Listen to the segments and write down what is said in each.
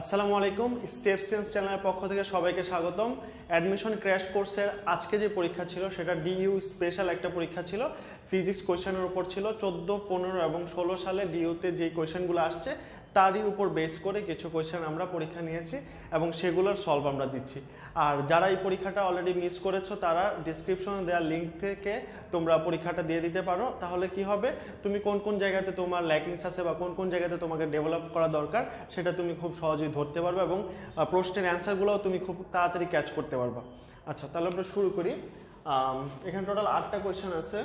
আসসালামু আলাইকুম। Step sense চ্যানেলের পক্ষ থেকে সবাইকে স্বাগতম। অ্যাডমিশন ক্র্যাশ কোর্সের আজকে যে পরীক্ষা ছিল সেটা ডিইউ স্পেশাল একটা পরীক্ষা ছিল। ফিজিক্স কোয়েশ্চেনের উপর ছিল। 14, 15 এবং 16 সালে ডিইউতে যেই কোয়েশ্চেনগুলো আসছে তারই উপর বেস করে কিছু কোয়েশ্চেন আমরা পরীক্ষা নিয়েছি এবং সেগুলোর সলভ আমরা দিচ্ছি। আর যারা এই পরীক্ষাটা অলরেডি মিস করেছো তারা ডিসক্রিপশনে দেওয়া লিঙ্ক থেকে তোমরা পরীক্ষাটা দিয়ে দিতে পারো। তাহলে কি হবে, তুমি কোন কোন জায়গাতে তোমার ল্যাকিংস আছে বা কোন কোন জায়গাতে তোমাকে ডেভেলপ করা দরকার সেটা তুমি খুব সহজেই ধরতে পারবে এবং প্রশ্নের অ্যান্সারগুলোও তুমি খুব তাড়াতাড়ি ক্যাচ করতে পারবা। আচ্ছা, তাহলে আমরা শুরু করি। এখানে টোটাল 8টা কোয়েশ্চেন আছে,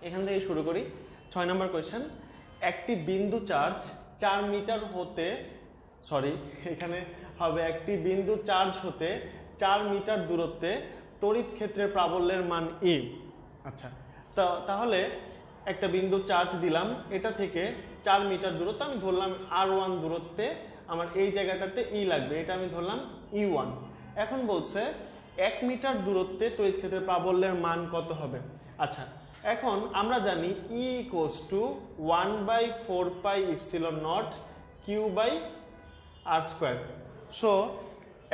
এখান থেকে শুরু করি। 6 নম্বর কোয়েশ্চেন, একটি বিন্দু চার্জ 4 মিটার হতে এখানে হবে একটি বিন্দু চার্জ হতে 4 মিটার দূরত্বে তড়িৎ ক্ষেত্রের প্রাবল্যের মান ই। আচ্ছা, তাহলে একটা বিন্দু চার্জ দিলাম, এটা থেকে 4 মিটার দূরত্ব আমি ধরলাম R1 দূরত্বে, আমার এই জায়গাটাতে ই লাগবে, এটা আমি ধরলাম E1। এখন বলছে 1 মিটার দূরত্বে তড়িৎ ক্ষেত্রের প্রাবল্যের মান কত হবে। আচ্ছা, এখন আমরা জানি E = 1/4πε0 Q/r²। সো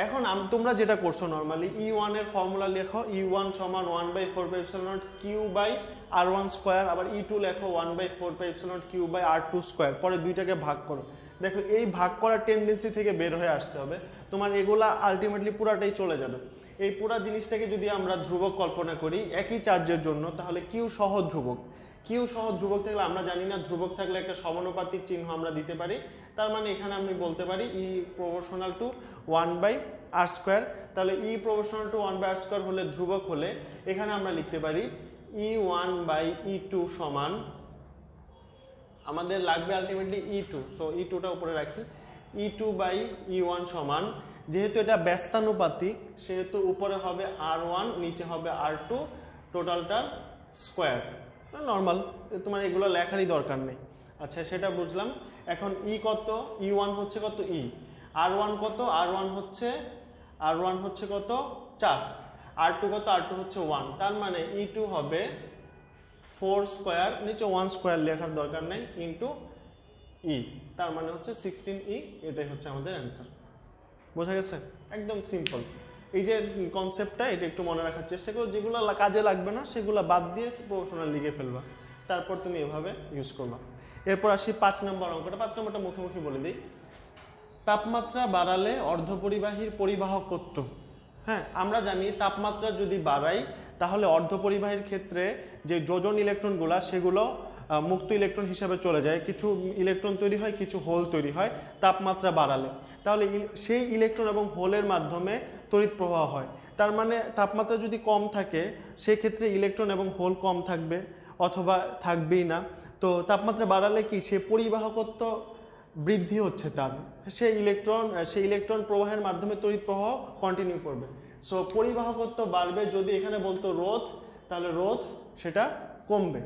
এখন তোমরা যেটা করছো নর্মালি E1 এর ফর্মুলা লেখো, E1 = 1/4πε0 Q/r1², আবার E2 লেখো 1/4πε0 Q/r2², পরে দুইটাকে ভাগ করো। দেখো এই ভাগ করার টেন্ডেন্সি থেকে বের হয়ে আসতে হবে, তোমার এগুলা আলটিমেটলি পুরাটাই চলে যাবে। এই পুরা জিনিসটাকে যদি আমরা ধ্রুবক কল্পনা করি একই চার্জের জন্য, তাহলে কিউ সহ ধ্রুবক। কিউ সহ ধ্রুবক থাকলে আমরা জানি না, ধ্রুবক থাকলে একটা সমানুপাতিক চিহ্ন আমরা দিতে পারি। তার মানে এখানে আমি বলতে পারি E = 1/r²। তাহলে E = 1/r² হলে ধ্রুবক হলে এখানে আমরা লিখতে পারি E1/E2 সমান, আমাদের লাগবে আলটিমেটলি E2, সো E2টা উপরে রাখি, E2/E1 সমান, যেহেতু এটা ব্যস্তানুপাতিক সেহেতু উপরে হবে R1 নিচে হবে R2, টোটালটার স্কোয়ার। নর্মাল, তোমার এগুলো লেখারই দরকার নেই। আচ্ছা, সেটা বুঝলাম। এখন ই কত, E1 হচ্ছে কত ই, R1 কত, R1 হচ্ছে কত 4, R2 কত, R2 হচ্ছে 1। তার মানে E2 হবে 4², নিচে 1² লেখার দরকার নেই, ইন্টু ই, তার মানে হচ্ছে 16E। এটাই হচ্ছে আমাদের অ্যান্সার। বোঝা গেছে? একদম সিম্পল। এই যে কনসেপ্টটা এটা একটু মনে রাখার চেষ্টা করো, যেগুলো কাজে লাগবে না সেগুলো বাদ দিয়ে প্রফেশনাল লিখে ফেলবা, তারপর তুমি এভাবে ইউজ করবা। এরপর আসি 5 নম্বর অঙ্কটা। 5 নম্বরটা মুখোমুখি বলে দিই। তাপমাত্রা বাড়ালে অর্ধপরিবাহীর পরিবাহকত্ব। হ্যাঁ, আমরা জানি তাপমাত্রা যদি বাড়াই তাহলে অর্ধপরিবাহীর ক্ষেত্রে যে যোজন ইলেকট্রনগুলা সেগুলো মুক্ত ইলেকট্রন হিসাবে চলে যায়, কিছু ইলেকট্রন তৈরি হয়, কিছু হোল তৈরি হয় তাপমাত্রা বাড়ালে। তাহলে সেই ইলেকট্রন এবং হোলের মাধ্যমে তড়িৎ প্রবাহ হয়। তার মানে তাপমাত্রা যদি কম থাকে সেক্ষেত্রে ইলেকট্রন এবং হোল কম থাকবে অথবা থাকবেই না। তো তাপমাত্রা বাড়ালে কি, সে পরিবাহকত্ব বৃদ্ধি হচ্ছে, তার সেই ইলেকট্রন প্রবাহের মাধ্যমে তড়িৎ প্রবাহ কন্টিনিউ করবে। সো পরিবাহকত্ব বাড়বে। যদি এখানে বলতো রোধ, তাহলে রোধ সেটা কমবে।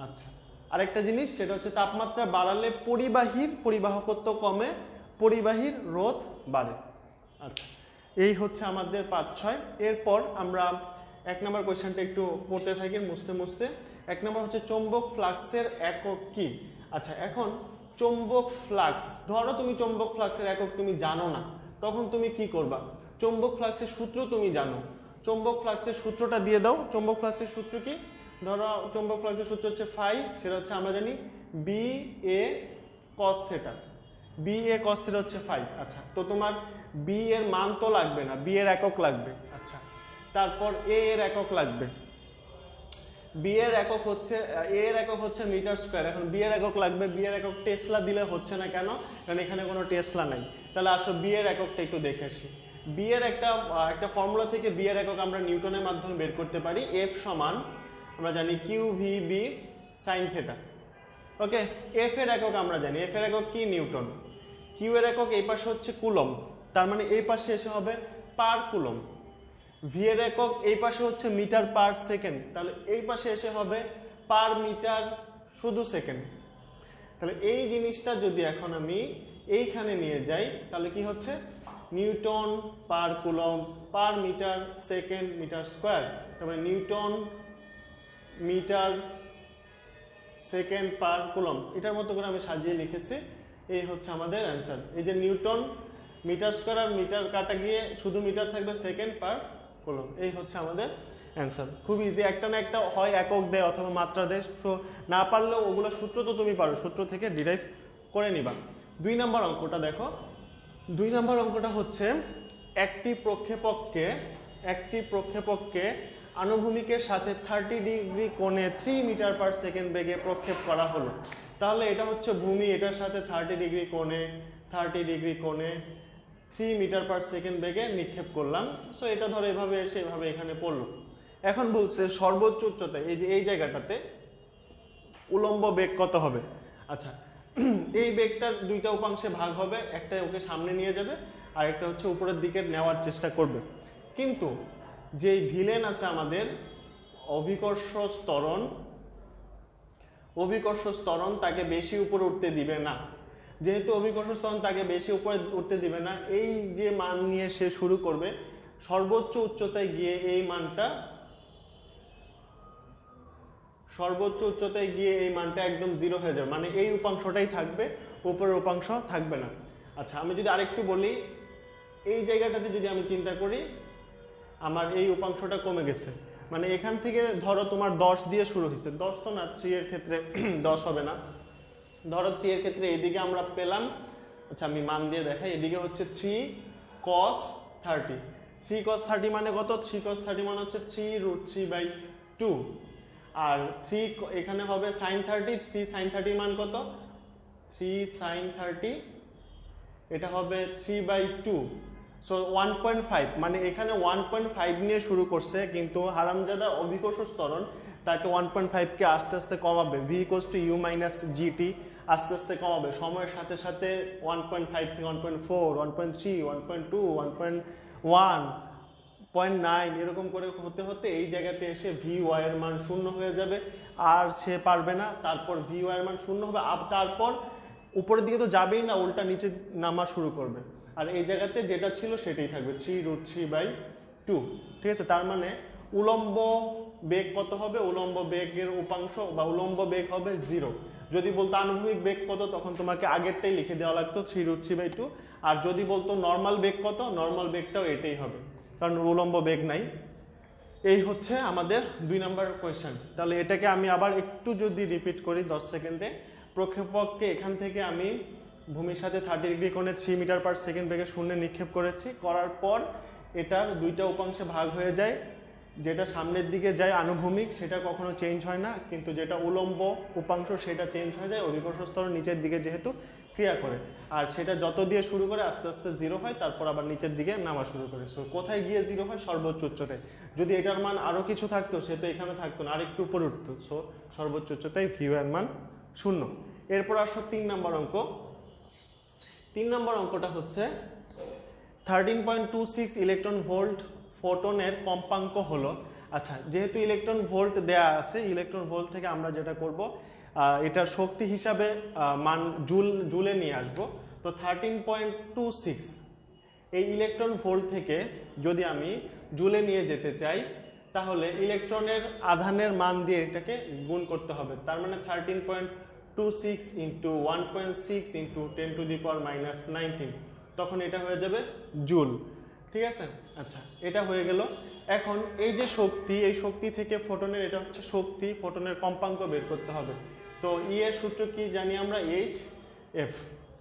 আচ্ছা, আরেকটা জিনিস সেটা হচ্ছে তাপমাত্রা বাড়ালে পরিবাহকত্ব কমে, পরিবাহীর রোধ বাড়ে। আচ্ছা, এই হচ্ছে আমাদের 5-6। এরপর আমরা 1 নম্বর কোয়েশ্চেনটা একটু পড়তে থাকি মুছতে। 1 নম্বর হচ্ছে চৌম্বক ফ্লাক্সের একক কি। আচ্ছা, এখন চৌম্বক ফ্লাক্স, ধরো তুমি চৌম্বক ফ্লাক্সের একক তুমি জানো না, তখন তুমি কি করবা। চৌম্বক ফ্লাক্সের সূত্র তুমি জানো, চৌম্বক ফ্লাক্সের সূত্রটা দিয়ে দাও। চৌম্বক ফ্লাক্সের সূত্র কি, ধরো চৌম্বক ফ্লাক্সের সূত্র হচ্ছে ফাই, সেটা হচ্ছে আমরা জানি BA cos θ। BA cos θ হচ্ছে ফাই। আচ্ছা, তো তোমার B এর মান তো লাগবে না, B এর একক লাগবে। আচ্ছা, তারপর A এর একক লাগবে। B এর একক হচ্ছে, A এর একক হচ্ছে মিটার স্কয়ার। এখন B এর একক লাগবে, B এর একক টেসলা দিলে হচ্ছে না কেন, কারণ এখানে কোনো টেসলা নাই। তাহলে আসো B এর এককটা একটু দেখে আসি। B এর একটা ফর্মুলা থেকে B এর একক আমরা নিউটনের মাধ্যমে বের করতে পারি। F সমান আমরা জানি QVB sin θ। ওকে, F এর একক আমরা জানি, F এর একক কি, নিউটন। Q এর একক এই পাশে হচ্ছে কুলম, তার মানে এই পাশে এসে হবে পার কুলম। V এর একক এই পাশে হচ্ছে মিটার পার সেকেন্ড, তাহলে এই পাশে এসে হবে পার মিটার শুধু সেকেন্ড। তাহলে এই জিনিসটা যদি এখন আমি এইখানে নিয়ে যাই তাহলে কি হচ্ছে, newton per coulomb per metre second metre square, তারপরে newton metre second per coulomb, এটার মতো করে আমি সাজিয়ে লিখেছি। এই হচ্ছে আমাদের অ্যান্সার। এই যে নিউটন মিটার স্কোয়ার আর মিটার কাটা গিয়ে শুধু মিটার থাকবে সেকেন্ড পার কুলম, এই হচ্ছে আমাদের অ্যান্সার। খুব ইজি, একটা না একটা হয় একক দেয় অথবা মাত্রা দেয়, সো না পারলেও ওগুলো সূত্র তো তুমি পারো, সূত্র থেকে ডিরাইভ করে নিবা। 2 নম্বর অঙ্কটা দেখো। 2 নম্বর অঙ্কটা হচ্ছে একটি প্রক্ষেপককে আনুভূমিকের সাথে 30 ডিগ্রি কোণে 3 মিটার পার সেকেন্ড বেগে প্রক্ষেপ করা হলো। তাহলে এটা হচ্ছে ভূমি, এটার সাথে 30 ডিগ্রি কোণে 3 মিটার পার সেকেন্ড বেগে নিক্ষেপ করলাম। সো এটা ধরো এভাবে এসে এভাবে এখানে পড়লো। এখন বলছে সর্বোচ্চ উচ্চতায় এই যে এই জায়গাটাতে উলম্ব বেগ কত হবে। আচ্ছা, এই বেগটার দুইটা উপাংশে ভাগ হবে, একটা ওকে সামনে নিয়ে যাবে আর একটা হচ্ছে উপরের দিকে নেওয়ার চেষ্টা করবে। কিন্তু যেই ভিলেন আছে আমাদের অভিকর্ষ ত্বরণ তাকে বেশি উপরে উঠতে দিবে না। যেহেতু অভিকর্ষ ত্বরণ তাকে বেশি উপরে উঠতে দিবে না, এই যে মান নিয়ে সে শুরু করবে, সর্বোচ্চ উচ্চতায় গিয়ে এই মানটা একদম 0 হয়ে যাবে, মানে এই উপাংশটাই থাকবে, উপরের উপাংশ থাকবে না। আচ্ছা, আমি যদি আরেকটু বলি, এই জায়গাটাতে যদি আমি চিন্তা করি, আমার এই উপাংশটা কমে গেছে, মানে এখান থেকে ধরো তোমার 10 দিয়ে শুরু হয়েছে, 10 তো না, 3 এর ক্ষেত্রে 10 হবে না, ধরো 3 এর ক্ষেত্রে এদিকে আমরা পেলাম, আচ্ছা আমি মান দিয়ে দেখাই, এদিকে হচ্ছে 3 cos 30, 3 cos 30 মানে কত, 3 cos 30 মানে হচ্ছে 3√3/2, আর 3 এখানে হবে sin 30, 3 sin 30 মান কত, 3 sin 30, এটা হবে 3/2, সো 1.5, মানে এখানে 1.5 নিয়ে শুরু করছে, কিন্তু হারামজাদা অভিকর্ষ ত্বরণ তাকে 1.5 কে আস্তে আস্তে কমাবে, v = u - gt, আস্তে আস্তে কমাবে সময়ের সাথে সাথে, 1.5 থেকে 1.4, 1.3, 1.2, 1.1.9 এরকম করে হতে হতে এই জায়গাতে এসে vy এর মান 0 হয়ে যাবে, আর সে পারবে না। তারপর vy এর মান 0 হবে, তারপর উপরের দিকে তো যাবেই না, উল্টা নিচে নামা শুরু করবে, আর এই জায়গাতে যেটা ছিল সেটাই থাকবে, 3√3/2, ঠিক আছে। তার মানে উলম্ব বেগ কত হবে, উলম্ব বেগের উপাংশ বা উলম্ব বেগ হবে 0। যদি বলতো আনুভূমিক বেগ কত, তখন তোমাকে আগেরটাই লিখে দেওয়া লাগতো 3√3/2, আর যদি বলতো নর্মাল বেগ কত, নর্মাল বেগটাও এটাই হবে, কারণ উলম্ব বেগ নাই। এই হচ্ছে আমাদের 2 নম্বর কোয়েশ্চেন। তাহলে এটাকে আমি আবার একটু যদি রিপিট করি 10 সেকেন্ডে, প্রক্ষেপককে এখান থেকে আমি ভূমির সাথে 30 ডিগ্রি কোণে 3 মিটার পার সেকেন্ড বেগে শূন্যে নিক্ষেপ করেছি, করার পর এটার দুইটা উপাংশে ভাগ হয়ে যায়, যেটা সামনের দিকে যায় আনুভূমিক সেটা কখনো চেঞ্জ হয় না, কিন্তু যেটা উলম্ব উপাংশ সেটা চেঞ্জ হয়ে যায়, অভিকর্ষ স্তর নিচের দিকে যেহেতু ক্রিয়া করে, আর সেটা যত দিয়ে শুরু করে আস্তে আস্তে 0 হয়, তারপর আবার নিচের দিকে নামা শুরু করে। সো কোথায় গিয়ে 0 হয়, সর্বোচ্চ উচ্চতায়। যদি এটার মান আরও কিছু থাকতো, সে তো এখানে থাকতো না, আরেকটু উপরে উঠতো, সো সর্বোচ্চ উচ্চতায় ভিউ এর মান 0। এরপর আসো 3 নম্বর অঙ্ক। 3 নম্বর অঙ্কটা হচ্ছে 13.26 ইলেকট্রন ভোল্ট ফোটনের কম্পাঙ্ক হলো। আচ্ছা, যেহেতু ইলেকট্রন ভোল্ট দেয়া আছে, ইলেকট্রন ভোল্ট থেকে আমরা যেটা করব, এটার শক্তি হিসাবে মান জুলে নিয়ে আসব। তো 13.26 এই ইলেকট্রন ভোল্ট থেকে যদি আমি জুলে নিয়ে যেতে চাই, তাহলে ইলেকট্রনের আধানের মান দিয়ে এটাকে গুণ করতে হবে। তার মানে 13.26 × 1.6 × 10⁻⁻19, তখন এটা হয়ে যাবে জুল, ঠিক আছে। আচ্ছা, এটা হয়ে গেল। এখন এই যে শক্তি, এই শক্তি থেকে ফোটনের, এটা হচ্ছে শক্তি, ফোটনের কম্পাঙ্ক বের করতে হবে। তো ই এর সূত্র কি জানি আমরা, hf।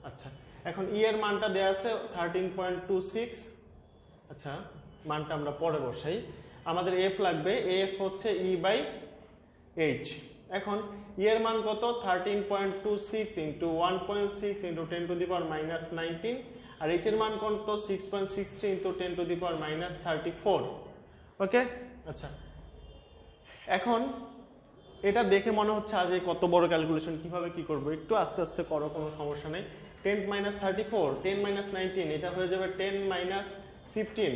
আচ্ছা, এখন ই এর মানটা দেয়া আছে 13.26, আচ্ছা মানটা আমরা পরে বসাই, আমাদের এফ লাগবে, এফ হচ্ছে E/h। এখন ই এর মান কত, 13.26 × 1.6 × 10⁻⁻19, আর এইচ এর মান কত, 6.63 × 10⁻34। ওকে, আচ্ছা এখন এটা দেখে মনে হচ্ছে আজ এই কত বড় ক্যালকুলেশন, কিভাবে কি করব, একটু আস্তে আস্তে করো, কোনো সমস্যা নেই। 10⁻34, 10⁻19, এটা হয়ে যাবে 10⁻15।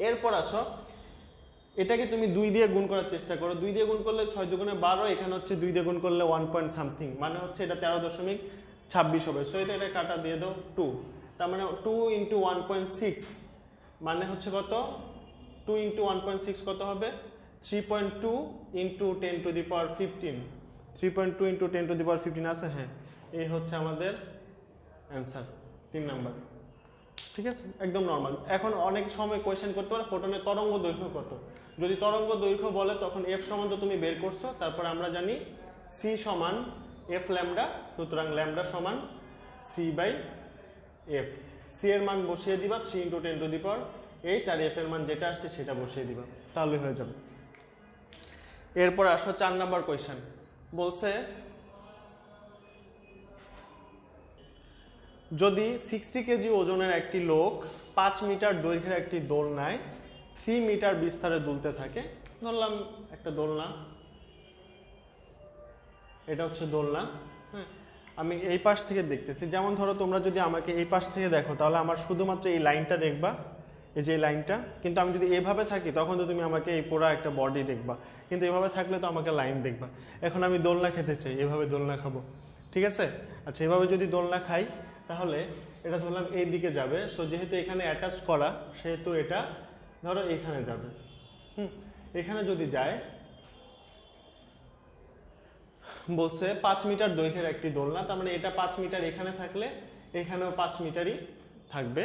এরপর আসো, এটাকে তুমি 2 দিয়ে গুণ করার চেষ্টা করো, 2 দিয়ে গুণ করলে 6 × 12, এখানে হচ্ছে 2 দিয়ে গুণ করলে 1 পয়েন্ট সামথিং, মানে হচ্ছে এটা 13.26 হবে। সো এটা কাটা দিয়ে দাও 2, তার মানে 2 × 1.6 মানে হচ্ছে কত, 2 × 1.6 কত হবে, 3.2 × 10⁻15, 3.2 × 10⁻15 আছে, হ্যাঁ এই হচ্ছে আমাদের অ্যান্সার 3 নাম্বার। ঠিক আছে, একদম নর্মাল। এখন অনেক সময় কোয়েশ্চেন করতে পারে ফোটনের তরঙ্গ দৈর্ঘ্য কত। যদি তরঙ্গ দৈর্ঘ্য বলে তখন এফ সমান তো তুমি বের করছো, তারপর আমরা জানি সি সমান এফ ল্যামডা, সুতরাং ল্যামডা সমান সি বাই এফ। সি এর মান বসিয়ে দিবা 3 × 10⁸, আর এফ এর মান যেটা আসছে সেটা বসিয়ে দিবা, তাহলে হয়ে যাবে। এরপর আসো 4 নাম্বার কোয়েশ্চেন। বলছে যদি 60 কেজি ওজনের একটি লোক 5 মিটার দৈর্ঘ্যের একটি দোলনায় 3 মিটার বিস্তারে দুলতে থাকে, ধরলাম একটা দোলনা, এটা হচ্ছে দোলনা। হ্যাঁ, আমি এই পাশ থেকে দেখতেছি, যেমন ধরো তোমরা যদি আমাকে এই পাশ থেকে দেখো তাহলে আমার শুধুমাত্র এই লাইনটা দেখবা, এই যে এই লাইনটা। কিন্তু আমি যদি এভাবে থাকি তখন তো তুমি আমাকে এই পুরো একটা বডি দেখবা, কিন্তু এভাবে থাকলে তো আমাকে লাইন দেখবা। এখন আমি দোলনা খেতে চাই, এভাবে দোলনা খাবো, ঠিক আছে? আচ্ছা, এভাবে যদি দোলনা খাই তাহলে এটা ধরলাম এই দিকে যাবে। সো যেহেতু এখানে অ্যাটাচ করা সেহেতু এটা ধরো এখানে যাবে। এখানে যদি যায়, বলছে 5 মিটার দৈর্ঘ্যের একটি দোলনা, তার মানে এটা 5 মিটার এখানে থাকলে এখানেও 5 মিটারই থাকবে।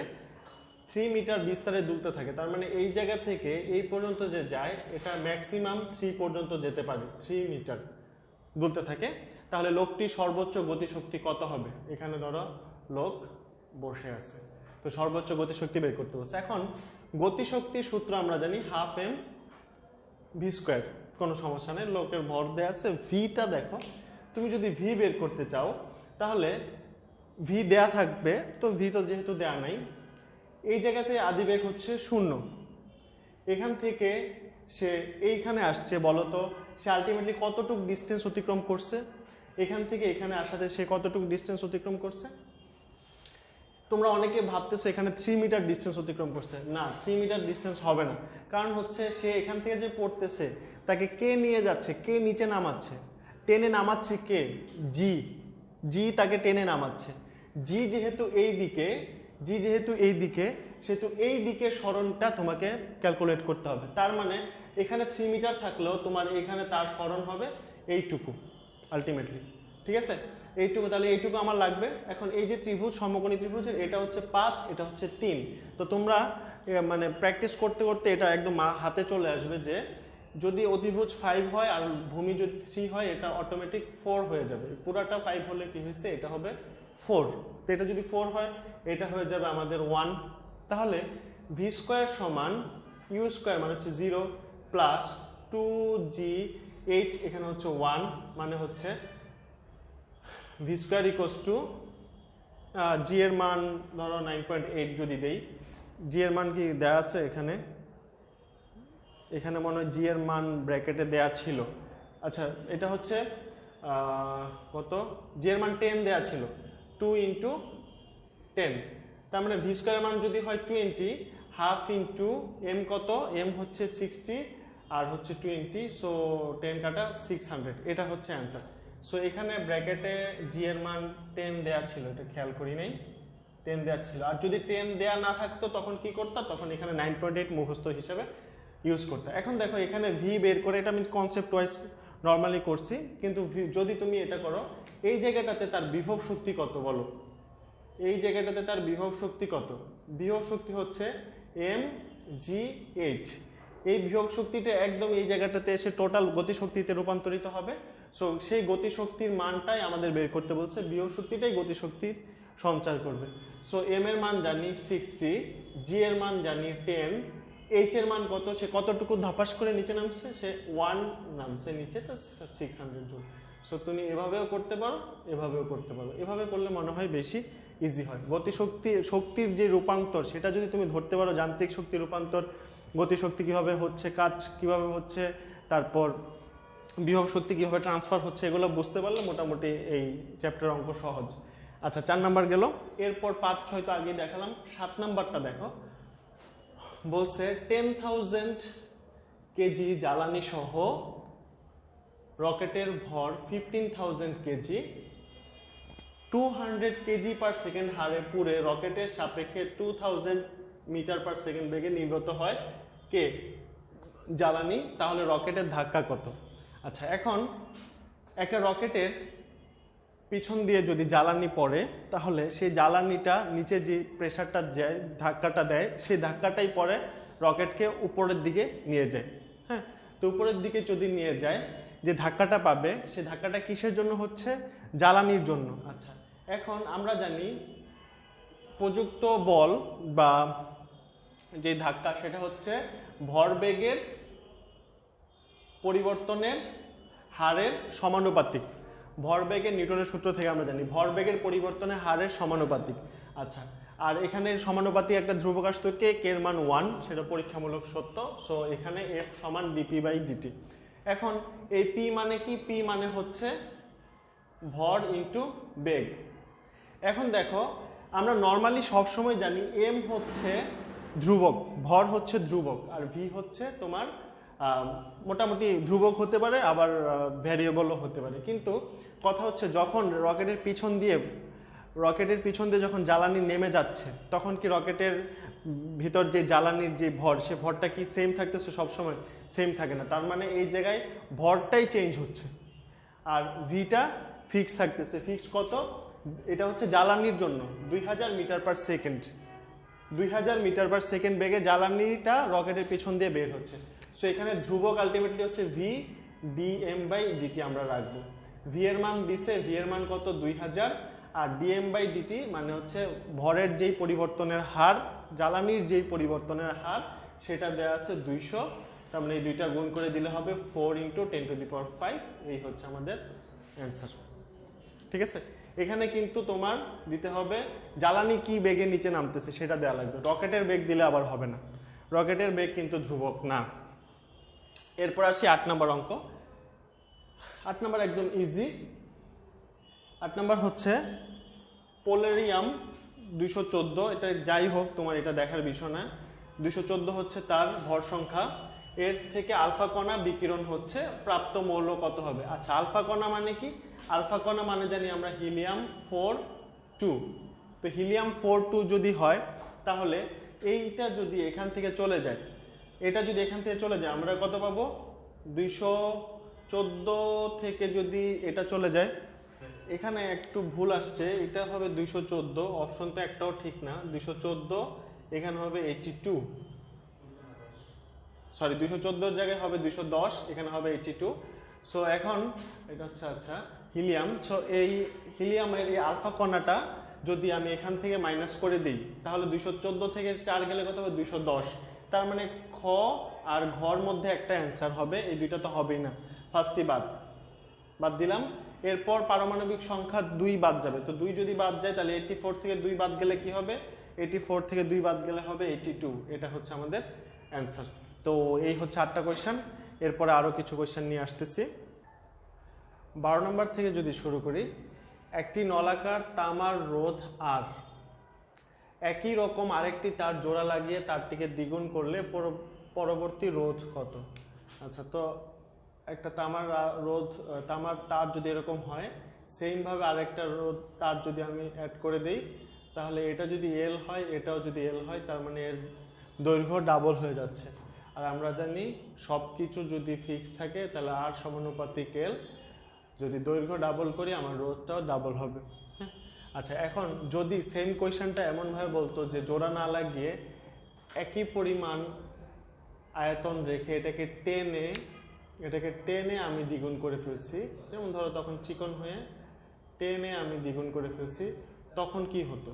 3 মিটার বিস্তারে দুলতে থাকে, তার মানে এই জায়গা থেকে এই পর্যন্ত যে যায় এটা ম্যাক্সিমাম 3 পর্যন্ত যেতে পারে, 3 মিটার দুলতে থাকে। তাহলে লোকটি সর্বোচ্চ গতিশক্তি কত হবে? এখানে ধরো লোক বসে আছে, তো সর্বোচ্চ গতিশক্তি বের করতে বলছে। এখন গতিশক্তির সূত্র আমরা জানি 1/2 mv², কোনো সমস্যা নেই, লোকের ভর দেয়া আছে। ভিটা দেখো, তুমি যদি ভি বের করতে চাও তাহলে ভি দেয়া থাকবে, তো ভি তো যেহেতু দেয়া নাই, এই জায়গাতে আদিবেগ হচ্ছে 0। এখান থেকে সে এইখানে আসছে, বলতো সে আলটিমেটলি কতটুক ডিস্টেন্স অতিক্রম করছে? এখান থেকে এখানে আসাতে সে কতটুক ডিস্টেন্স অতিক্রম করছে? তোমরা অনেকে ভাবতেছো এখানে 3 মিটার ডিস্টেন্স অতিক্রম করছে, না 3 মিটার ডিস্টেন্স হবে না। কারণ হচ্ছে সে এখান থেকে যে পড়তেছে তাকে কে নিয়ে যাচ্ছে, কে নিচে নামাচ্ছে? টেনে নামাচ্ছে কে? জি তাকে টেনে নামাচ্ছে। জি যেহেতু এই দিকে, সেহেতু এই দিকের সরণটা তোমাকে ক্যালকুলেট করতে হবে। তার মানে এখানে 3 মিটার থাকলেও তোমার এখানে তার সরণ হবে এইটুকু আলটিমেটলি, ঠিক আছে? এইটুকু, তাহলে এইটুকু আমার লাগবে। এখন এই যে ত্রিভুজ, সমকোণী ত্রিভুজের এটা হচ্ছে 5, এটা হচ্ছে 3। তো তোমরা মানে প্র্যাকটিস করতে করতে এটা একদম হাতে চলে আসবে যে যদি অতিভুজ 5 হয় আর ভূমি যদি 3 হয়, এটা অটোমেটিক 4 হয়ে যাবে। পুরাটা 5 হলে কি হয়েছে, এটা হবে 4। তো এটা যদি 4 হয়, এটা হয়ে যাবে আমাদের 1। তাহলে v² সমান u² মানে হচ্ছে 0 প্লাস 2gh, এখানে হচ্ছে 1, মানে হচ্ছে v² = g এর মান ধরো 9.8 যদি দেই, g এর মান কি দেয়া আছে এখানে? এখানে মনে হয় g এর মান ব্র্যাকেটে দেয়া ছিল। আচ্ছা, এটা হচ্ছে কত? g এর মান 10 দেয়া ছিল, 2 × 10। তার মানে v² এর মান যদি হয় 20, 1/2 × m কত? m হচ্ছে 60 আর হচ্ছে 20, সো 10 কাটা 600, এটা হচ্ছে অ্যান্সার। সো এখানে ব্র্যাকেটে জি এর মান 10 দেয়া ছিল, এটা খেয়াল করি নাই, 10 দেয়া ছিল। আর যদি 10 দেয়া না থাকতো তখন কি করতাম? তখন এখানে 9.8 মুখস্থ হিসেবে ইউজ করতাম। এখন দেখো এখানে ভি বের করে, এটা আমি কনসেপ্ট ওয়াইজ নর্মালি করছি, কিন্তু যদি তুমি এটা করো, এই জায়গাটাতে তার বিভব শক্তি কত বলো? এই জায়গাটাতে তার বিভব শক্তি কত? বিভব শক্তি হচ্ছে mgh। এই বিভব শক্তিটা একদম এই জায়গাটাতে এসে টোটাল গতিশক্তিতে রূপান্তরিত হবে। সো সেই গতিশক্তির মানটাই আমাদের বের করতে বলছে, বিভব শক্তিটাই গতিশক্তির সঞ্চার করবে। সো এম এর মান জানি 60, জি এর মান জানি 10, এইচ এর মান কত? সে কতটুকু ধাপাস করে নিচে নামছে? সে 1 নামছে নিচে, তো 600 জুল। সো তুমি এভাবেও করতে পারো, এভাবেও করতে পারো। এভাবে করলে মনে হয় বেশি ইজি হয়। শক্তির যে রূপান্তর সেটা যদি তুমি ধরতে পারো, যান্ত্রিক শক্তি রূপান্তর, গতিশক্তি কিভাবে হচ্ছে, কাজ কিভাবে হচ্ছে, তারপর বিভব শক্তি কিভাবে ট্রান্সফার হচ্ছে, এগুলো বুঝতে পারলে মোটামুটি এই চ্যাপ্টার অঙ্ক সহজ। আচ্ছা, 4 নাম্বার গেল। এরপর 5, 6 তো আগে দেখালাম। 7 নাম্বারটা দেখো, বলছে 10,000 কেজি জ্বালানি সহ রকেটের ভর 15,000 কেজি 200 কেজি পার সেকেন্ড হারে পুরে রকেটের সাপেক্ষে 2000 মিটার পার সেকেন্ড বেগে নির্গত হয় কে? জ্বালানি। তাহলে রকেটের ধাক্কা কত? আচ্ছা, এখন একটা রকেটের পিছন দিয়ে যদি জ্বালানি পড়ে তাহলে সেই জ্বালানিটা নিচে যে প্রেসারটা যায়, ধাক্কাটা দেয়, সেই ধাক্কাটাই পরে রকেটকে উপরের দিকে নিয়ে যায়। হ্যাঁ, তো উপরের দিকে যদি নিয়ে যায়, যে ধাক্কাটা পাবে সেই ধাক্কাটা কিসের জন্য হচ্ছে? জ্বালানির জন্য। আচ্ছা, এখন আমরা জানি প্রযুক্ত বল বা যে ধাক্কা সেটা হচ্ছে ভরবেগের পরিবর্তনের হারের সমানুপাতিক। ভরবেগের নিউটনের সূত্র থেকে আমরা জানি ভরবেগের পরিবর্তনের হারের সমানুপাতিক। আচ্ছা, আর এখানে সমানুপাতিক একটা ধ্রুবক আসতো কে, এর মান 1, সেটা পরীক্ষামূলক সত্য। সো এখানে F সমান dp/dt। এখন এই P মানে কি? P মানে হচ্ছে ভর ইনটু বেগ। এখন দেখো, আমরা নর্মালি সবসময় জানি M হচ্ছে ধ্রুবক, ভর হচ্ছে ধ্রুবক, আর V হচ্ছে তোমার মোটামুটি ধ্রুবক হতে পারে, আবার ভ্যারিয়েবলও হতে পারে। কিন্তু কথা হচ্ছে যখন রকেটের পিছন দিয়ে যখন জ্বালানি নেমে যাচ্ছে, তখন কি রকেটের ভিতর যে জ্বালানির যে ভর, সে ভরটা কি সেম থাকতেছে? সবসময় সেম থাকে না। তার মানে এই জায়গায় ভরটাই চেঞ্জ হচ্ছে, আর ভিটা ফিক্স থাকতেছে। ফিক্স কত? এটা হচ্ছে জ্বালানির জন্য 2000 মিটার/সেকেন্ড। 2000 মিটার/সেকেন্ড বেগে জ্বালানিটা রকেটের পিছন দিয়ে বের হচ্ছে। সো এখানে ধ্রুবক আলটিমেটলি হচ্ছে v dm/dt আমরা রাখবো। v এর মান দিছে, v এর মান কত? 2000, আর dm/dt মানে হচ্ছে ভরের যেই পরিবর্তনের হার, জ্বালানির যেই পরিবর্তনের হার, সেটা দেওয়া আছে 200। তার মানে এই দুইটা গুণ করে দিলে হবে 4 × 10⁵। এই হচ্ছে আমাদের অ্যান্সার। ঠিক আছে, এখানে কিন্তু তোমার দিতে হবে জ্বালানি কি বেগে নিচে নামতেছে সেটা দেওয়া লাগবে। রকেটের বেগ দিলে আবার হবে না, রকেটের বেগ কিন্তু ধ্রুবক না। এরপর আসি 8 নম্বর অঙ্ক। 8 নম্বর একদম ইজি। 8 নম্বর হচ্ছে পোলেরিয়াম 214। এটা যাই হোক, তোমার এটা দেখার বিষয় না। 214 হচ্ছে তার ভর সংখ্যা। এর থেকে আলফা কণা বিকিরণ হচ্ছে, প্রাপ্ত মৌল কত হবে? আচ্ছা, আলফা কণা মানে কি? আলফা কণা মানে জানি আমরা হিলিয়াম 4-2। তো হিলিয়াম 4-2 যদি হয়, তাহলে এইটা যদি এখান থেকে চলে যায়, এটা যদি এখান থেকে চলে যায়, আমরা কত পাবো? 214 থেকে যদি এটা চলে যায়, এখানে একটু ভুল আসছে, এটা হবে 214, অপশন তো একটাও ঠিক না। 214 এখানে হবে 82, সরি 214 জায়গায় হবে 210, এখানে হবে 82। সো এখন এটা হচ্ছে আচ্ছা হিলিয়াম। সো এই হিলিয়ামের এই আলফা কণাটা যদি আমি এখান থেকে মাইনাস করে দিই, তাহলে 214 থেকে 4 গেলে কত হবে? 210। তার মানে খ আর ঘর মধ্যে একটা অ্যান্সার হবে, এই দুইটা তো হবেই না, ফার্স্টই বাদ দিলাম। এরপর পারমাণবিক সংখ্যা 2 বাদ যাবে। তো 2 যদি বাদ যায়, তাহলে 84 থেকে 2 বাদ গেলে কি হবে? 84 থেকে 2 বাদ গেলে হবে 82। এটা হচ্ছে আমাদের অ্যান্সার। তো এই হচ্ছে 8টা কোয়েশ্চেন। এরপরে আরও কিছু কোয়েশ্চেন নিয়ে আসতেছি। 12 নম্বর থেকে যদি শুরু করি, একটি নলাকার তামার রোধ আর একই রকম আরেকটি তার জোড়া লাগিয়ে তারটিকে দ্বিগুণ করলে পরবর্তী রোধ কত? আচ্ছা, তো একটা তামার তার যদি এরকম হয়, সেমভাবে আরেকটা রোধ তার যদি আমি অ্যাড করে দিই, তাহলে এটা যদি এল হয়, এটাও যদি এল হয়, তার মানে এর দৈর্ঘ্য ডাবল হয়ে যাচ্ছে। আর আমরা জানি সব কিছু যদি ফিক্স থাকে তাহলে আর সমানুপাতিক এল। যদি দৈর্ঘ্য ডাবল করি, আমার রোধটাও ডাবল হবে। হ্যাঁ, আচ্ছা, এখন যদি সেম কোয়েশ্চেনটা এমনভাবে বলতো যে জোড়া না লাগিয়ে একই পরিমাণ আয়তন রেখে এটাকে টেনে আমি দ্বিগুণ করে ফেলছি, যেমন ধরো তখন চিকন হয়ে টেনে আমি দ্বিগুণ করে ফেলছি, তখন কি হতো?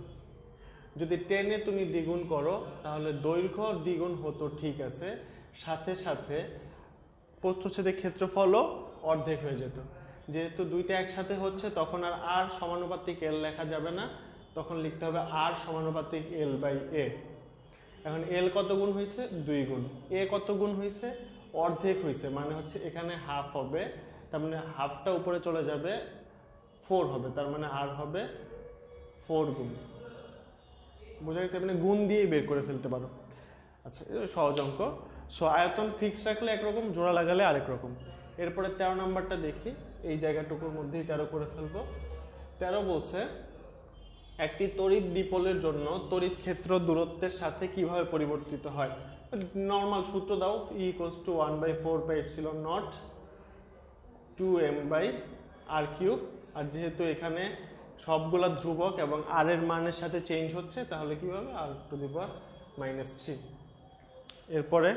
যদি টেনে তুমি দ্বিগুণ করো, তাহলে দৈর্ঘ্য দ্বিগুণ হতো, ঠিক আছে, সাথে সাথে প্রস্থচ্ছেদের ক্ষেত্রফলও অর্ধেক হয়ে যেত। যেহেতু দুইটা একসাথে হচ্ছে, তখন আর সমানুপাতিক এল লেখা যাবে না, তখন লিখতে হবে আর সমানুপাতিক L/A। এখন এল কত গুণ হয়েছে? 2 গুণ। এ কত গুণ হয়েছে? অর্ধেক হয়েছে, মানে হচ্ছে এখানে হাফ হবে, তার মানে হাফটা উপরে চলে যাবে, 4 হবে, তার মানে আর হবে 4 গুণ। বোঝা গেছে? মানে গুণ দিয়েই বের করে ফেলতে পারো। আচ্ছা, এটা সহজ অঙ্ক। সো আয়তন ফিক্স রাখলে একরকম, জোড়া লাগালে আরেক রকম। এরপরে 13 নাম্বারটা দেখি, এই জায়গাটুকুর মধ্যেই 13 করে ফেলবো। 13 বলছে একটি তড়িৎ দ্বিপোলের জন্য তড়িৎ ক্ষেত্র দূরত্বের সাথে কিভাবে পরিবর্তিত হয়। নর্মাল সূত্র দাও, E = 1/4πε0 2m/r³ আর যেহেতু এখানে সবগুলা ধ্রুবক এবং আর এর মানের সাথে চেঞ্জ হচ্ছে, তাহলে কি হবে r⁻³ এরপরে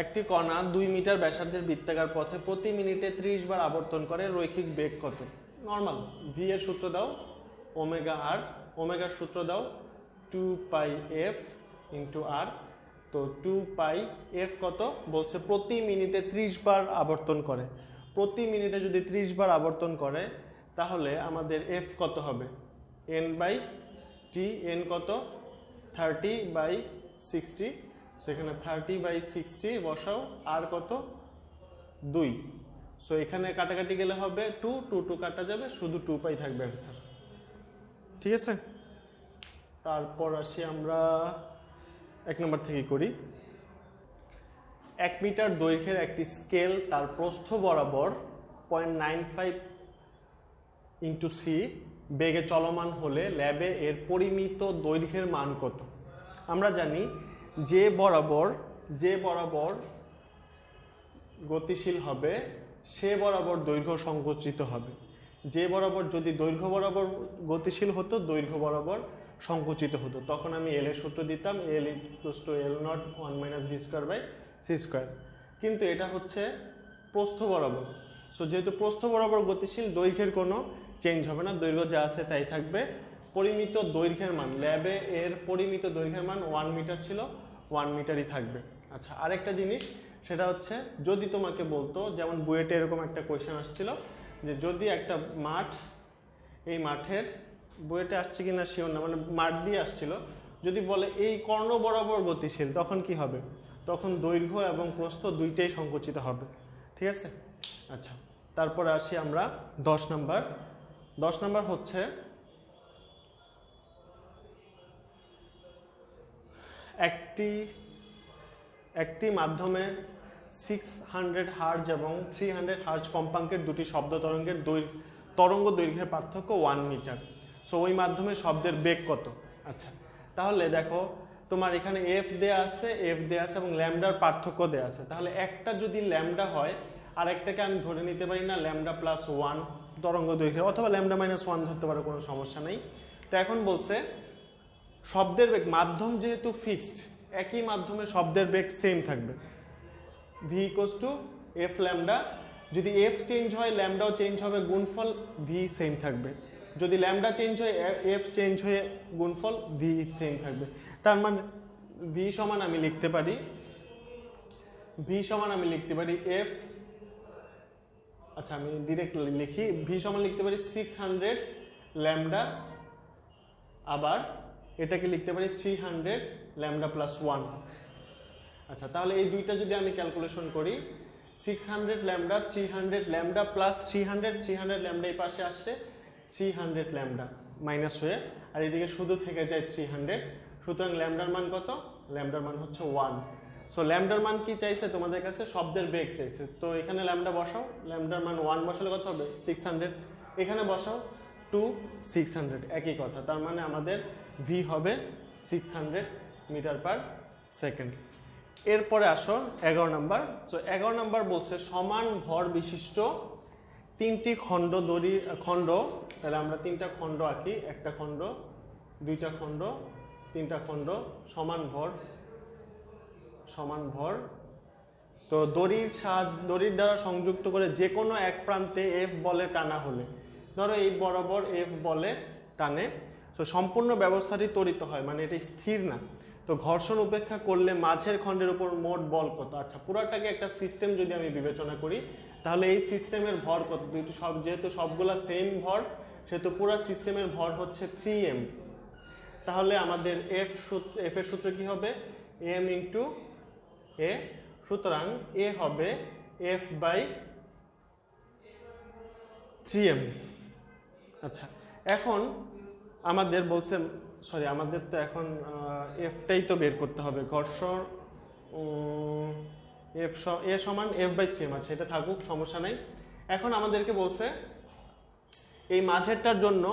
একটি কণা 2 মিটার ব্যাসার্ধের বৃত্তাকার পথে প্রতি মিনিটে 30 বার আবর্তন করে, রৈখিক বেগ কত? নর্মাল ভি এর সূত্র দাও ওমেগা আর, ওমেগার সূত্র দাও 2πf × r। তো 2πf কত বলছে? প্রতি মিনিটে 30 বার আবর্তন করে। প্রতি মিনিটে যদি 30 বার আবর্তন করে তাহলে আমাদের f কত হবে? n/t, n কত? 30/60, সেখানে 30/60 বসাও, আর কত? 2। সো এখানে কাটাকাটি গেলে হবে 2, 2 2 কাটা যাবে, শুধু 2π থাকবে অ্যান্সার। ঠিক আছে, তারপর আসি আমরা 1 নম্বর থেকে করি। 1 মিটার দৈর্ঘ্যের একটি স্কেল তার প্রস্থ বরাবর 0.95 × c বেগে চলমান হলে ল্যাবে এর পরিমিত দৈর্ঘ্যের মান কত? আমরা জানি যে বরাবর গতিশীল হবে সে বরাবর দৈর্ঘ্য সংকুচিত হবে। যে বরাবর যদি দৈর্ঘ্য বরাবর গতিশীল হতো, দৈর্ঘ্য বরাবর সংকুচিত হতো, তখন আমি এল এর সূত্র দিতাম L = L0 1 - v²/c²। কিন্তু এটা হচ্ছে প্রস্থ বরাবর। সো যেহেতু প্রস্থ বরাবর গতিশীল, দৈর্ঘ্যের কোনো চেঞ্জ হবে না, দৈর্ঘ্য যা আছে তাই থাকবে। পরিমিত দৈর্ঘ্যের মান, ল্যাবে এর পরিমিত দৈর্ঘ্যের মান 1 মিটার ছিল, 1 মিটারই থাকবে। আচ্ছা, আরেকটা জিনিস সেটা হচ্ছে যদি তোমাকে বলতো, যেমন বুয়েটে এরকম একটা কোয়েশ্চেন আসছিল যে যদি একটা মাঠ, এই মাঠের, বুয়েটে আসছে কিনা শিওর না, মানে মাঠ দিয়ে আসছিল, যদি বলে এই কর্ণ বরাবর গতিশীল, তখন কি হবে? তখন দৈর্ঘ্য এবং প্রস্থ দুইটাই সংকুচিত হবে। ঠিক আছে, আচ্ছা, তারপরে আসি আমরা 10 নাম্বার। 10 নাম্বার হচ্ছে একটি মাধ্যমে 600 হার্জ এবং 300 হার্জ কম্পাঙ্কের দুটি শব্দ তরঙ্গের তরঙ্গ দৈর্ঘ্যের পার্থক্য 1 মিটার। সো ওই মাধ্যমে শব্দের বেগ কত? আচ্ছা, তাহলে দেখো তোমার এখানে এফ দেয়া আছে এবং ল্যামডার পার্থক্য দেয়া আছে। তাহলে একটা যদি ল্যামডা হয় আর একটাকে আমি ধরে নিতে পারি না λ+1 তরঙ্গ দৈর্ঘ্য, অথবা λ-1 ধরতে পারো, কোনো সমস্যা নেই। তো এখন বলছে শব্দের বেগ, মাধ্যম যেহেতু ফিক্সড, একই মাধ্যমে শব্দের বেগ সেম থাকবে, v = f λ। যদি f চেঞ্জ হয় ল্যামডাও চেঞ্জ হবে, গুণফল v সেম থাকবে। যদি ল্যামডা চেঞ্জ হয় f চেঞ্জ হয়ে গুণফল v সেম থাকবে। তার মানে v সমান আমি লিখতে পারি f, আচ্ছা আমি ডিরেক্ট লিখি, v সমান লিখতে পারি 600 ল্যামডা, আবার এটাকে লিখতে পারি 300 λ+1। আচ্ছা, তাহলে এই দুইটা যদি আমি ক্যালকুলেশন করি, 600 ল্যামডা, 300 ল্যামডা প্লাস 300 ল্যামডা এই পাশে আসছে 300 ল্যামডা মাইনাস হয়ে, আর এদিকে শুধু থেকে যায় 300। সুতরাং ল্যামডার মান কত? ল্যামডার মান হচ্ছে 1। সো ল্যামডার মান কি চাইছে তোমাদের কাছে? শব্দের বেগ চাইছে। তো এখানে ল্যামডা বসাও, ল্যামডার মান 1 বসালে কত হবে? 600। এখানে বসাও 2 600, একই কথা। তার মানে আমাদের v হবে 600 মিটার/সেকেন্ড। এরপরে আসো 11 নাম্বার। সো 11 নাম্বার বলছে সমান ভর বিশিষ্ট 3টি খণ্ড খণ্ড, তাহলে আমরা 3টা খণ্ড আঁকি, একটা খণ্ড, 2টা খণ্ড, 3টা খণ্ড, সমান ভর। তো দড়ির দ্বারা সংযুক্ত করে যে কোনো এক প্রান্তে এফ বলে টানা হলে, ধরো এই বরাবর এফ বলে টানে, তো সম্পূর্ণ ব্যবস্থাটি ত্বরিত হয়, মানে এটা স্থির না। তো ঘর্ষণ উপেক্ষা করলে মাঝের খণ্ডের উপর মোট বল কত? আচ্ছা, পুরাটাকে একটা সিস্টেম যদি আমি বিবেচনা করি, তাহলে এই সিস্টেমের ভর কত? যেহেতু সবগুলা সেম ভর, সেহেতু পুরো সিস্টেমের ভর হচ্ছে 3m। তাহলে আমাদের এফ এর সূত্র কি হবে? m × a। সুতরাং a হবে f/3m। আচ্ছা, এখন আমাদের বলছে, আমাদের তো এখন এফটাই তো বের করতে হবে, ঘর্ষণ এ সমান f/3m আছে, এটা থাকুক, সমস্যা নাই। এখন আমাদেরকে বলছে এই মাঝেরটার জন্য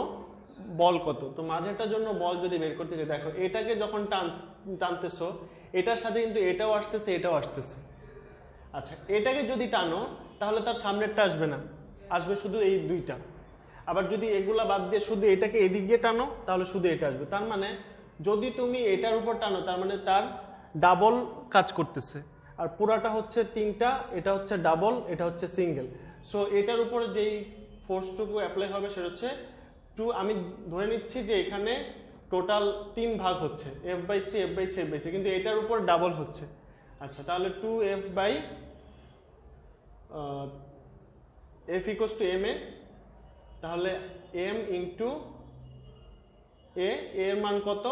বল কত। তো মাঝেরটার জন্য বল যদি বের করতে চাই, দেখো এটাকে যখন টানতেছো, এটার সাথে কিন্তু এটাও আসতেছে, এটাও আসতেছে। আচ্ছা, এটাকে যদি টানো তাহলে তার সামনেরটা আসবে না, আসবে শুধু এই দুইটা। আবার যদি এগুলা বাদ দিয়ে শুধু এটাকে এদিক দিয়ে টানো তাহলে শুধু এটা আসবে। তার মানে যদি তুমি এটার উপর টানো তার মানে তার ডাবল কাজ করতেছে। আর পুরাটা হচ্ছে 3টা, এটা হচ্ছে ডাবল, এটা হচ্ছে সিঙ্গেল। সো এটার উপর যেই ফোর্সটুকু অ্যাপ্লাই হবে সেটা হচ্ছে 2। আমি ধরে নিচ্ছি যে এখানে টোটাল 3 ভাগ হচ্ছে, F/3 F/3 F/3, কিন্তু এটার উপর ডাবল হচ্ছে। আচ্ছা, তাহলে 2F ma, তাহলে m ইন্টু এর মান কত?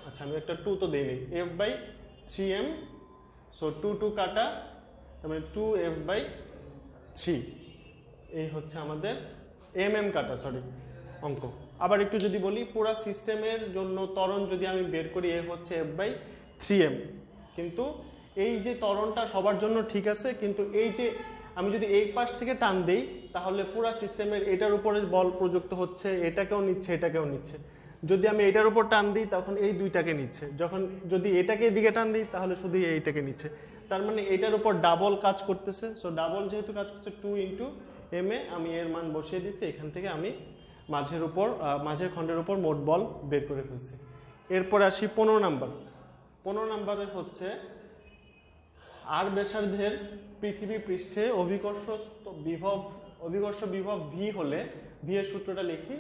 আচ্ছা আমি একটা 2 তো দেইনি, F/3m। সো 2 কাটা, তার মানে 2F/3। এই হচ্ছে আমাদের কাটা, সরি অঙ্ক। আবার একটু যদি বলি, পুরো সিস্টেমের জন্য ত্বরণ যদি আমি বের করি, এ হচ্ছে F/3m। কিন্তু এই যে ত্বরণটা সবার জন্য ঠিক আছে, কিন্তু এই যে আমি যদি এই পাশ থেকে টান দেই তাহলে পুরো সিস্টেমের এটার উপরে বল প্রযুক্ত হচ্ছে, এটাকেও নিচ্ছে এটাকেও নিচ্ছে। যদি আমি এটার উপর টান দিই তখন এই দুইটাকে নিচ্ছে, যদি এটাকে এদিকে টান দিই তাহলে শুধু এইটাকে নিচ্ছে। তার মানে এটার উপর ডাবল কাজ করতেছে। সো ডাবল যেহেতু কাজ করছে 2 ইন্টু ma, আমি এর মান বসিয়ে দিচ্ছি। এখান থেকে আমি মাঝের খণ্ডের উপর মোট বল বের করে ফেলছি। এরপর আসি 15 নাম্বার। 15 নাম্বারে হচ্ছে আর ব্যাসার্ধের পৃথিবী পৃষ্ঠে অভিকর্ষ বিভব ভি হলে ভি এর সূত্রটা লিখি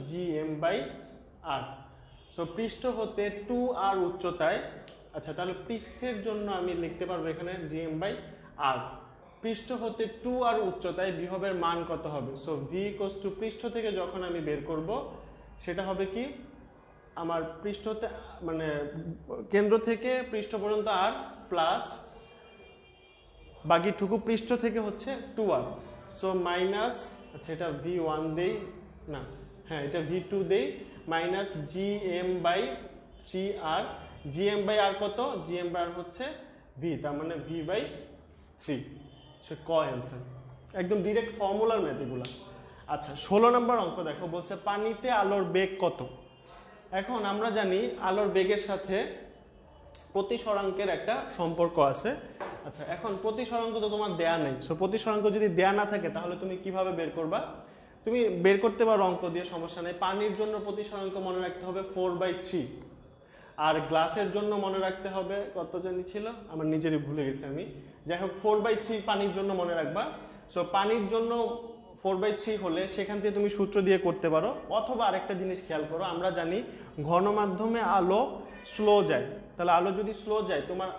-gm/r। সো পৃষ্ঠ হতে 2r উচ্চতায়, আচ্ছা তাহলে পৃষ্ঠের জন্য আমি লিখতে পারবো এখানে gm/r। পৃষ্ঠ হতে 2r উচ্চতায় বিভবের মান কত হবে? সো ভি ইকুয়ালস টু পৃষ্ঠ থেকে যখন আমি বের করব সেটা হবে কি, আমার পৃষ্ঠ হতে মানে কেন্দ্র থেকে পৃষ্ঠ পর্যন্ত r প্লাস বাকিটুকু পৃষ্ঠ থেকে হচ্ছে 2r। সো মাইনাস, আচ্ছা এটা v1 দেই না, হ্যাঁ এটা v2 দেই, মাইনাস gm/3r। gm/r কত? gm/r হচ্ছে v, তার মানে v/3। সে ক অ্যান্সার, একদম ডিরেক্ট ফর্মুলার ম্যাথ এগুলা। আচ্ছা 16 নম্বর অঙ্ক দেখো, বলছে পানিতে আলোর বেগ কত? এখন আমরা জানি আলোর বেগের সাথে প্রতিসরাঙ্কের একটা সম্পর্ক আছে। আচ্ছা এখন প্রতিসরাঙ্ক তো তোমার দেয়া নেই। সো প্রতিসরাঙ্ক যদি দেয়া না থাকে তাহলে তুমি কিভাবে বের করবা? তুমি বের করতে পারো অঙ্ক দিয়ে, সমস্যা নেই। পানির জন্য প্রতিসরাঙ্ক মনে রাখতে হবে 4/3, আর গ্লাসের জন্য মনে রাখতে হবে কত জানি ছিল, আমার নিজেরই ভুলে গেছি আমি। যাই হোক 4/3 পানির জন্য মনে রাখবা। সো পানির জন্য 4/3 হলে সেখান থেকে তুমি সূত্র দিয়ে করতে পারো, অথবা আরেকটা জিনিস খেয়াল করো, আমরা জানি ঘন মাধ্যমে আলো স্লো যায়। তাহলে আলো যদি স্লো যায়, তোমার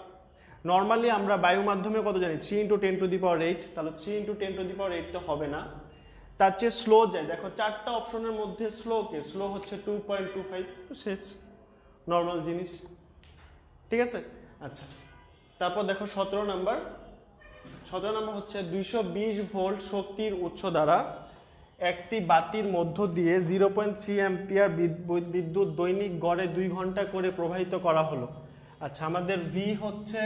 নর্মালি আমরা বায়ু মাধ্যমে কত জানি 3 × 10⁸, তাহলে 3 × 10⁸ তো হবে না, তার চেয়ে স্লো যায়। দেখো 4টা অপশনের মধ্যে স্লো হচ্ছে 2.25, তো শেষ, নর্মাল জিনিস, ঠিক আছে। আচ্ছা তারপর দেখো 17 নাম্বার হচ্ছে 220 ভোল্ট শক্তির উৎস দ্বারা একটি বাতির মধ্য দিয়ে 0.3 অ্যাম্পিয়ার বিদ্যুৎ দৈনিক গড়ে 2 ঘন্টা করে প্রবাহিত করা হলো। আচ্ছা আমাদের ভি হচ্ছে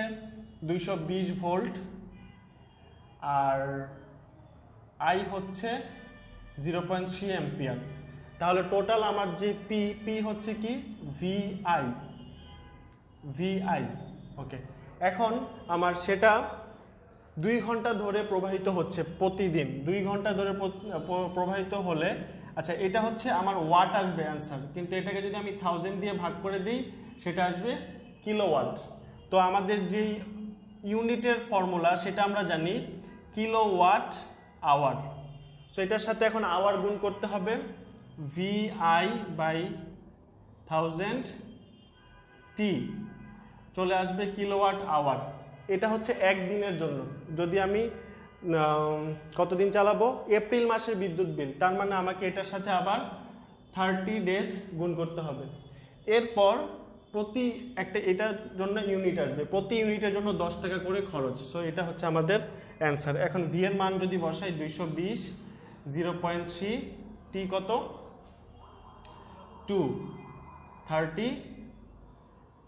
220 ভোল্ট আর আই হচ্ছে 0.3 অ্যাম্পিয়ার। তাহলে টোটাল আমার যে পি হচ্ছে কি ভিআই। ওকে, এখন আমার সেটা 2 ঘন্টা ধরে প্রবাহিত হচ্ছে প্রতিদিন, 2 ঘন্টা ধরে প্রবাহিত হলে, আচ্ছা এটা হচ্ছে আমার ওয়াট আসবে অ্যান্সার, কিন্তু এটাকে যদি আমি 1000 দিয়ে ভাগ করে দিই সেটা আসবে কিলোওয়াট। তো আমাদের যেই ইউনিটের ফর্মুলা সেটা আমরা জানি কিলোওয়াট আওয়ার। সো এটার সাথে এখন আওয়ার গুণ করতে হবে, VI/1000 T চলে আসবে কিলোওয়াট আওয়ার। এটা হচ্ছে একদিনের জন্য। যদি আমি কতদিন চালাবো, এপ্রিল মাসের বিদ্যুৎ বিল, তার মানে আমাকে এটার সাথে আবার 30 ডেজ গুণ করতে হবে। এরপর প্রতি একটা এটার জন্য ইউনিট আসবে, প্রতি ইউনিটের জন্য 10 টাকা করে খরচ। সো এটা হচ্ছে আমাদের অ্যান্সার। এখন ভি এর মান যদি বসাই 220, 0.3, টি কত 2, 30,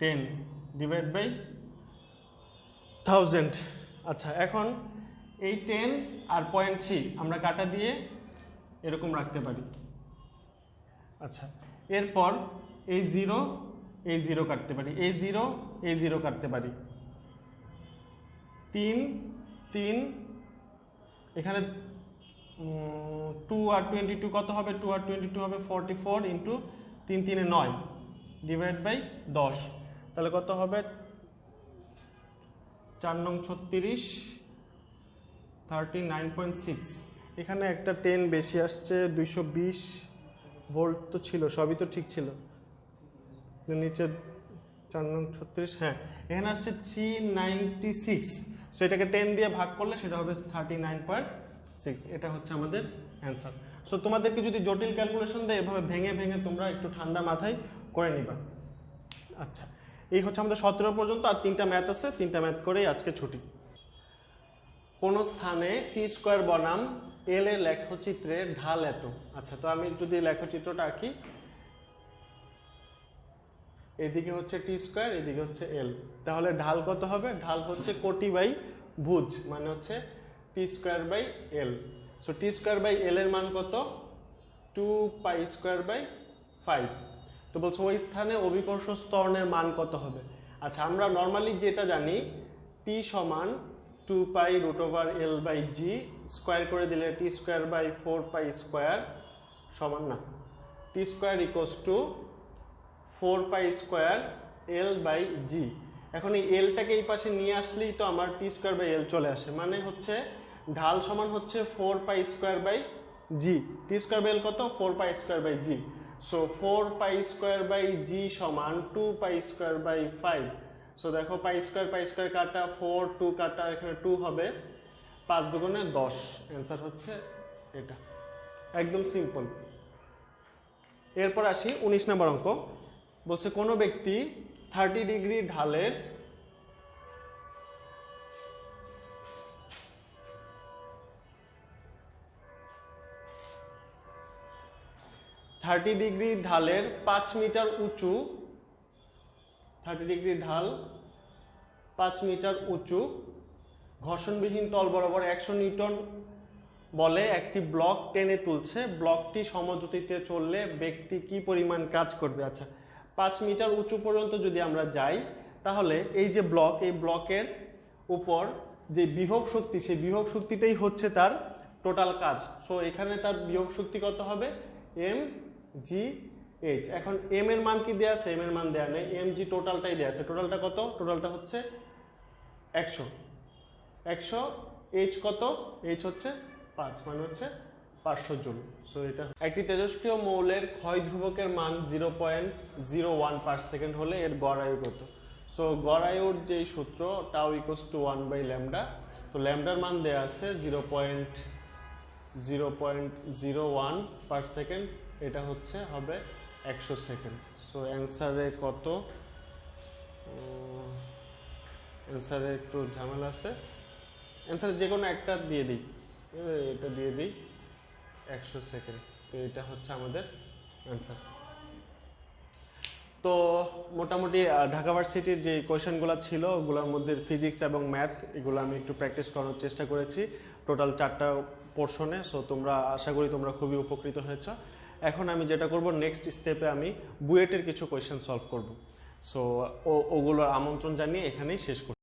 10 /1000। আচ্ছা এখন এই 10 আর 0.3 আমরা কাটা দিয়ে এরকম রাখতে পারি। আচ্ছা এরপর এই 0 কাটতে পারি, এই 0 কাটতে পারি, 3, 3, এখানে 2 আর 22 কত হবে? 2 আর 22 হবে 44 ইন্টু 3 3 9 ডিভাইড বাই 10, তাহলে কত হবে? 4 নং 36 39.6। এখানে একটা 10 বেশি আসছে, 220 ভোল্ট তো ছিল, সবই তো ঠিক ছিল। নিচে 4 নং 36, হ্যাঁ এখানে আসছে 396, সো এটাকে 10 দিয়ে ভাগ করলে সেটা হবে 39.6। এটা হচ্ছে আমাদের অ্যান্সার। সো তোমাদেরকে যদি জটিল ক্যালকুলেশন দেয় এভাবে ভেঙে ভেঙে তোমরা একটু ঠান্ডা মাথায় করে নিবা। আচ্ছা, এই হচ্ছে আমাদের 17 পর্যন্ত, আর 3টা ম্যাথ আছে, 3টা ম্যাথ করেই আজকে ছুটি। কোন স্থানে টি স্কোয়ার বনাম এল এর লেখচিত্রের ঢাল এত। আচ্ছা, তো আমি যদি লেখচিত্রটা আঁকি, এদিকে হচ্ছে টি স্কোয়ার, এদিকে হচ্ছে এল, তাহলে ঢাল কত হবে? ঢাল হচ্ছে কোটি বাই ভুজ, মানে হচ্ছে T square by L. So T square by L এর মান কত? 2 পাই স্কোয়ার বাই 5। তো বলছো ওই স্থানে অভিকর্ষ ত্বরণের মান কত হবে? আচ্ছা, আমরা নর্মালি যেটা জানি টি সমান 2 pi root over L by G, square করে দিলে T square by 4 pi square সমান না, T square equals to 4 pi square L by G. এখন এই এলটাকে এই পাশে নিয়ে আসলেই তো আমার টি স্কোয়ার বাই এল চলে আসে, মানে হচ্ছে ঢাল সমান হচ্ছে 4 pi square by G. T square by L কত? 4 pi square by G. So 4 pi square by G সমান 2 পাই স্কোয়ার বাই 5। সো দেখো পাই স্কোয়ার কাটা, 4 2 কাটা, এখানে 2 হবে, 5 দুগুণে 10। অ্যান্সার হচ্ছে এটা, একদম সিম্পল। এরপর আসি 19 নম্বর অঙ্ক। বলছে কোনো ব্যক্তি 30 ডিগ্রি ঢালের 30 ডিগ্রি ঢালের 5 মিটার উঁচু, 30 ডিগ্রি ঢাল 5 মিটার উঁচু ঘর্ষণবিহীন তল বরাবর 100 নিউটন বলে একটি ব্লক টেনে তুলছে। ব্লকটি সমদ্রুতিতে চললে ব্যক্তি কি পরিমাণ কাজ করবে? আচ্ছা, 5 মিটার উঁচু পর্যন্ত যদি আমরা যাই, তাহলে এই যে ব্লক, এই ব্লকের উপর যে বিভব শক্তি, সেই বিভব শক্তিটাই হচ্ছে তার টোটাল কাজ। সো এখানে তার বিভব শক্তি কত হবে? M G H. এখন এম এর মান কি দেওয়া আছে? এম এর মান দেওয়া নেই, এম জি টোটালটাই দেওয়া আছে। টোটালটা কত? টোটালটা হচ্ছে 100। এইচ কত? এইচ হচ্ছে 5, মানে হচ্ছে 500 জুল। সো এটা একটি তেজস্ক্রিয় মৌলের ক্ষয় ধ্রুবকের মান 0.01 পার সেকেন্ড হলে এর গড় আয়ু কত? সো গড় আয়ুর যেই সূত্র tau equals to 1 by lambda. তো ল্যামডার মান দেওয়া আছে 0.01 পার সেকেন্ড, এটা হচ্ছে হবে 100 সেকেন্ড। সো অ্যান্সারে কত? অ্যান্সারে একটু ঝামেলা আছে, অ্যান্সারে যে কোনো একটা দিয়ে দিই, এটা দিয়ে দিই 100 সেকেন্ড। তো এটা হচ্ছে আমাদের অ্যান্সার। তো মোটামুটি ঢাকা ভার্সিটির যে কোয়েশনগুলো ছিল ওগুলোর মধ্যে ফিজিক্স এবং ম্যাথ এগুলো আমি একটু প্র্যাকটিস করানোর চেষ্টা করেছি টোটাল 4টা পোর্শনে। সো তোমরা আশা করি তোমরা খুবই উপকৃত হয়েছ। এখন আমি যেটা করব, নেক্সট স্টেপে আমি বুয়েটের কিছু কোয়েশন সলভ করব। সো ওগুলোর আমন্ত্রণ জানিয়ে এখানেই শেষ করব।